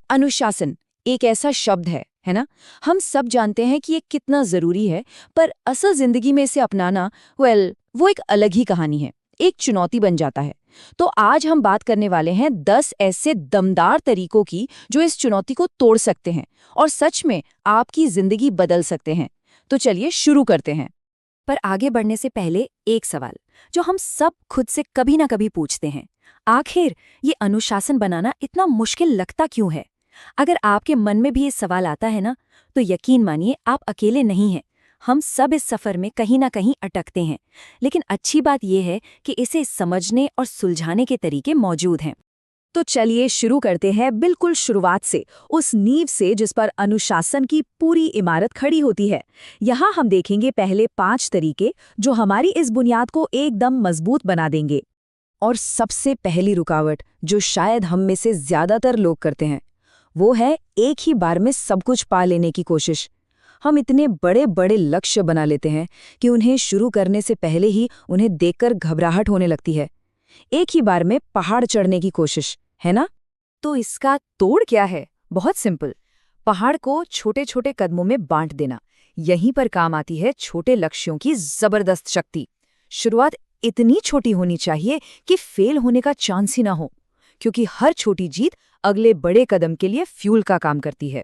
अनुशासन एक ऐसा शब्द है ना। हम सब जानते हैं कि ये कितना जरूरी है, पर असल जिंदगी में इसे अपनाना वो एक अलग ही कहानी है, एक चुनौती बन जाता है। तो आज हम बात करने वाले हैं 10 ऐसे दमदार तरीकों की जो इस चुनौती को तोड़ सकते हैं और सच में आपकी जिंदगी बदल सकते हैं। तो चलिए शुरू करते हैं। पर आगे बढ़ने से पहले एक सवाल जो हम सब खुद से कभी ना कभी पूछते हैं, आखिर ये अनुशासन बनाना इतना मुश्किल लगता क्यों है? अगर आपके मन में भी ये सवाल आता है ना, तो यकीन मानिए आप अकेले नहीं हैं। हम सब इस सफर में कहीं ना कहीं अटकते हैं, लेकिन अच्छी बात यह है कि इसे समझने और सुलझाने के तरीके मौजूद हैं। तो चलिए शुरू करते हैं बिल्कुल शुरुआत से, उस नींव से जिस पर अनुशासन की पूरी इमारत खड़ी होती है। यहाँ हम देखेंगे पहले 5 तरीके जो हमारी इस बुनियाद को एकदम मजबूत बना देंगे। और सबसे पहली रुकावट जो शायद हम में से ज्यादातर लोग करते हैं, वो है एक ही बार में सब कुछ पा लेने की कोशिश। हम इतने बड़े बड़े लक्ष्य बना लेते हैं कि उन्हें शुरू करने से पहले ही उन्हें देखकर घबराहट होने लगती है। एक ही बार में पहाड़ चढ़ने की कोशिश, है ना? तो इसका तोड़ क्या है? बहुत सिंपल। पहाड़ को छोटे छोटे कदमों में बांट देना। यहीं पर काम आती है छोटे लक्ष्यों की जबरदस्त शक्ति। शुरुआत इतनी छोटी होनी चाहिए कि फेल होने का चांस ही ना हो, क्योंकि हर छोटी जीत अगले बड़े कदम के लिए फ्यूल का काम करती है।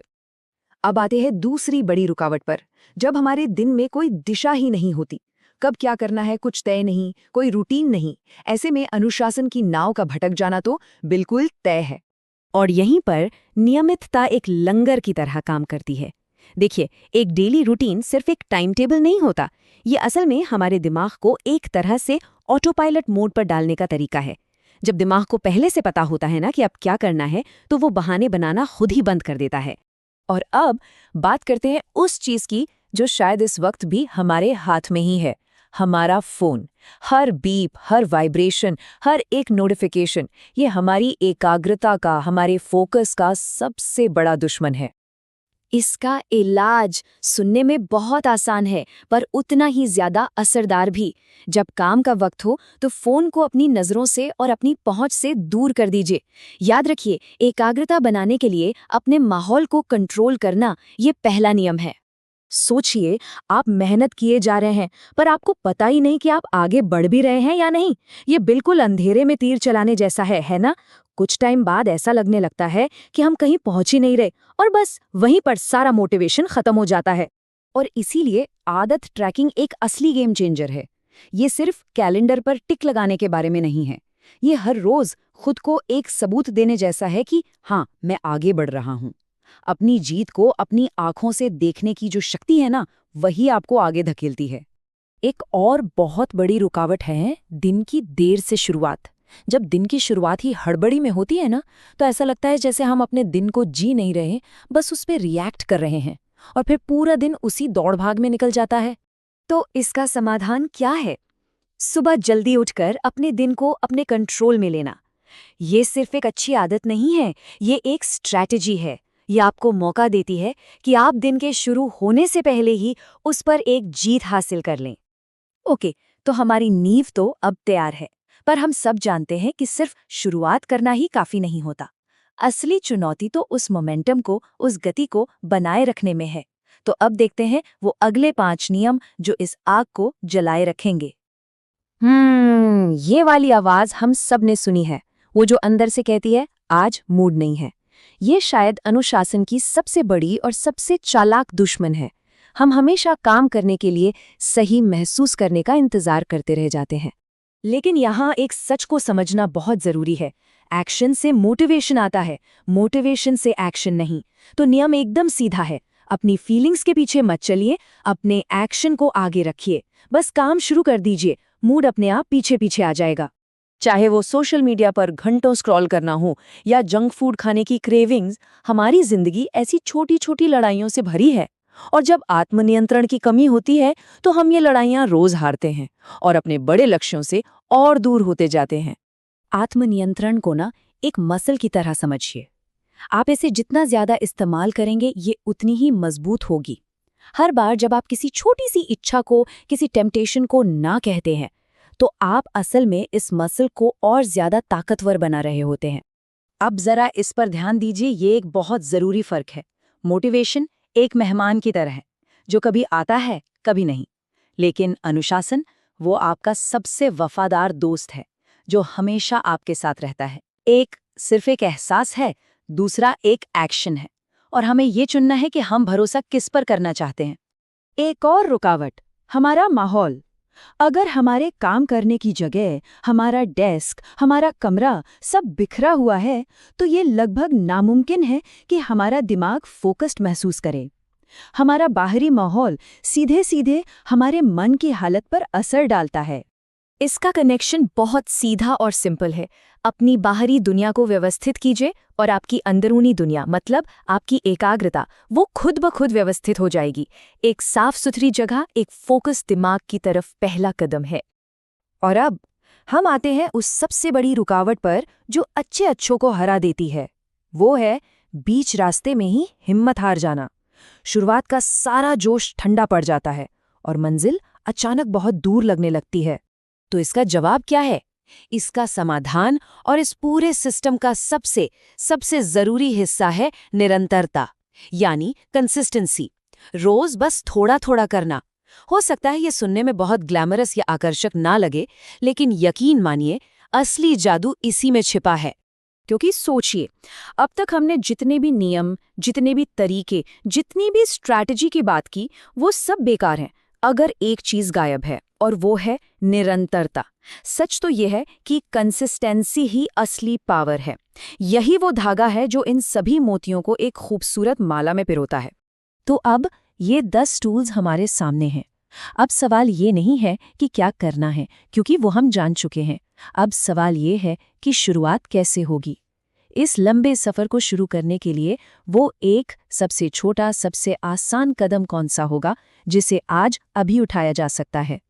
अब आते हैं दूसरी बड़ी रुकावट पर, जब हमारे दिन में कोई दिशा ही नहीं होती। कब क्या करना है कुछ तय नहीं, कोई रूटीन नहीं। ऐसे में अनुशासन की नाव का भटक जाना तो बिल्कुल तय है। और यहीं पर नियमितता एक लंगर की तरह काम करती है। देखिए, एक डेली रूटीन सिर्फ एक टाइम टेबल नहीं होता। ये असल में हमारे दिमाग को एक तरह से ऑटो पायलट मोड पर डालने का तरीका है। जब दिमाग को पहले से पता होता है ना कि अब क्या करना है, तो वो बहाने बनाना खुद ही बंद कर देता है। और अब बात करते हैं उस चीज की जो शायद इस वक्त भी हमारे हाथ में ही है, हमारा फोन। हर बीप, हर वाइब्रेशन, हर एक नोटिफिकेशन, ये हमारी एकाग्रता का, हमारे फोकस का सबसे बड़ा दुश्मन है। इसका इलाज सुनने में बहुत आसान है, पर उतना ही ज्यादा असरदार भी। जब काम का वक्त हो तो फोन को अपनी नजरों से और अपनी पहुंच से दूर कर दीजिए। याद रखिए, एकाग्रता बनाने के लिए अपने माहौल को कंट्रोल करना ये पहला नियम है। सोचिए, आप मेहनत किए जा रहे हैं, पर आपको पता ही नहीं कि आप आगे बढ़ भी रहे हैं या नहीं। ये बिल्कुल अंधेरे में तीर चलाने जैसा है ना? कुछ टाइम बाद ऐसा लगने लगता है कि हम कहीं पहुंच ही नहीं रहे, और बस वहीं पर सारा मोटिवेशन खत्म हो जाता है। और इसीलिए आदत ट्रैकिंग एक असली गेम चेंजर है। ये सिर्फ कैलेंडर पर टिक लगाने के बारे में नहीं है। ये हर रोज खुद को एक सबूत देने जैसा है कि हाँ, मैं आगे बढ़ रहा हूँ। अपनी जीत को अपनी आंखों से देखने की जो शक्ति है ना, वही आपको आगे धकेलती है। एक और बहुत बड़ी रुकावट है दिन की देर से शुरुआत। जब दिन की शुरुआत ही हड़बड़ी में होती है ना, तो ऐसा लगता है जैसे हम अपने दिन को जी नहीं रहे, बस उस पर रिएक्ट कर रहे हैं, और फिर पूरा दिन उसी दौड़ भाग में निकल जाता है। तो इसका समाधान क्या है? सुबह जल्दी उठकर अपने दिन को अपने कंट्रोल में लेना। ये सिर्फ एक अच्छी आदत नहीं है, ये एक स्ट्रैटेजी है। ये आपको मौका देती है कि आप दिन के शुरू होने से पहले ही उस पर एक जीत हासिल कर लें। ओके, तो हमारी नींव तो अब तैयार है, पर हम सब जानते हैं कि सिर्फ शुरुआत करना ही काफी नहीं होता। असली चुनौती तो उस मोमेंटम को, उस गति को बनाए रखने में है। तो अब देखते हैं वो अगले 5 नियम जो इस आग को जलाए रखेंगे। ये वाली आवाज हम सब ने सुनी है, वो जो अंदर से कहती है आज मूड नहीं है। ये शायद अनुशासन की सबसे बड़ी और सबसे चालाक दुश्मन है। हम हमेशा काम करने के लिए सही महसूस करने का इंतजार करते रह जाते हैं। लेकिन यहाँ एक सच को समझना बहुत जरूरी है। एक्शन से मोटिवेशन आता है, मोटिवेशन से एक्शन नहीं। तो नियम एकदम सीधा है, अपनी फीलिंग्स के पीछे मत चलिए, अपने एक्शन को आगे रखिए। बस काम शुरू कर दीजिए, मूड अपने आप पीछे पीछे आ जाएगा। चाहे वो सोशल मीडिया पर घंटों स्क्रॉल करना हो या जंक फूड खाने की क्रेविंग्स, हमारी जिंदगी ऐसी छोटी छोटी लड़ाइयों से भरी है। और जब आत्मनियंत्रण की कमी होती है तो हम ये लड़ाइयां रोज हारते हैं और अपने बड़े लक्ष्यों से और दूर होते जाते हैं। आत्मनियंत्रण को ना एक मसल की तरह समझिए। आप इसे जितना ज्यादा इस्तेमाल करेंगे, ये उतनी ही मजबूत होगी। हर बार जब आप किसी छोटी सी इच्छा को, किसी टेम्पटेशन को ना कहते हैं, तो आप असल में इस मसल को और ज्यादा ताकतवर बना रहे होते हैं। अब जरा इस पर ध्यान दीजिए, ये एक बहुत जरूरी फर्क है। मोटिवेशन एक मेहमान की तरह है, जो कभी आता है कभी नहीं, लेकिन अनुशासन वो आपका सबसे वफादार दोस्त है, जो हमेशा आपके साथ रहता है। एक सिर्फ एक एहसास है, दूसरा एक एक्शन है, और हमें ये चुनना है कि हम भरोसा किस पर करना चाहते हैं। एक और रुकावट, हमारा माहौल। अगर हमारे काम करने की जगह, हमारा डेस्क, हमारा कमरा सब बिखरा हुआ है, तो ये लगभग नामुमकिन है कि हमारा दिमाग फोकस्ड महसूस करे। हमारा बाहरी माहौल सीधे सीधे हमारे मन की हालत पर असर डालता है। इसका कनेक्शन बहुत सीधा और सिंपल है। अपनी बाहरी दुनिया को व्यवस्थित कीजिए और आपकी अंदरूनी दुनिया, मतलब आपकी एकाग्रता, वो खुद ब खुद व्यवस्थित हो जाएगी। एक साफ सुथरी जगह, एक फोकस दिमाग की तरफ पहला कदम है। और अब हम आते हैं उस सबसे बड़ी रुकावट पर जो अच्छों को हरा देती है। वो है बीच रास्ते में ही हिम्मत हार जाना। शुरुआत का सारा जोश ठंडा पड़ जाता है और मंजिल अचानक बहुत दूर लगने लगती है। तो इसका जवाब क्या है? इसका समाधान और इस पूरे सिस्टम का सबसे जरूरी हिस्सा है निरंतरता, यानी कंसिस्टेंसी। रोज बस थोड़ा थोड़ा करना। हो सकता है ये सुनने में बहुत ग्लैमरस या आकर्षक ना लगे, लेकिन यकीन मानिए असली जादू इसी में छिपा है। क्योंकि सोचिए, अब तक हमने जितने भी नियम, जितने भी तरीके, जितनी भी स्ट्रैटेजी की बात की, वो सब बेकार हैं अगर एक चीज गायब है, और वो है निरंतरता। सच तो यह है कि कंसिस्टेंसी ही असली पावर है। यही वो धागा है जो इन सभी मोतियों को एक खूबसूरत माला में पिरोता है। तो अब ये 10 टूल्स हमारे सामने हैं। अब सवाल ये नहीं है कि क्या करना है, क्योंकि वो हम जान चुके हैं। अब सवाल ये है कि शुरुआत कैसे होगी। इस लंबे सफर को शुरू करने के लिए वो एक सबसे छोटा, सबसे आसान कदम कौन सा होगा जिसे आज अभी उठाया जा सकता है?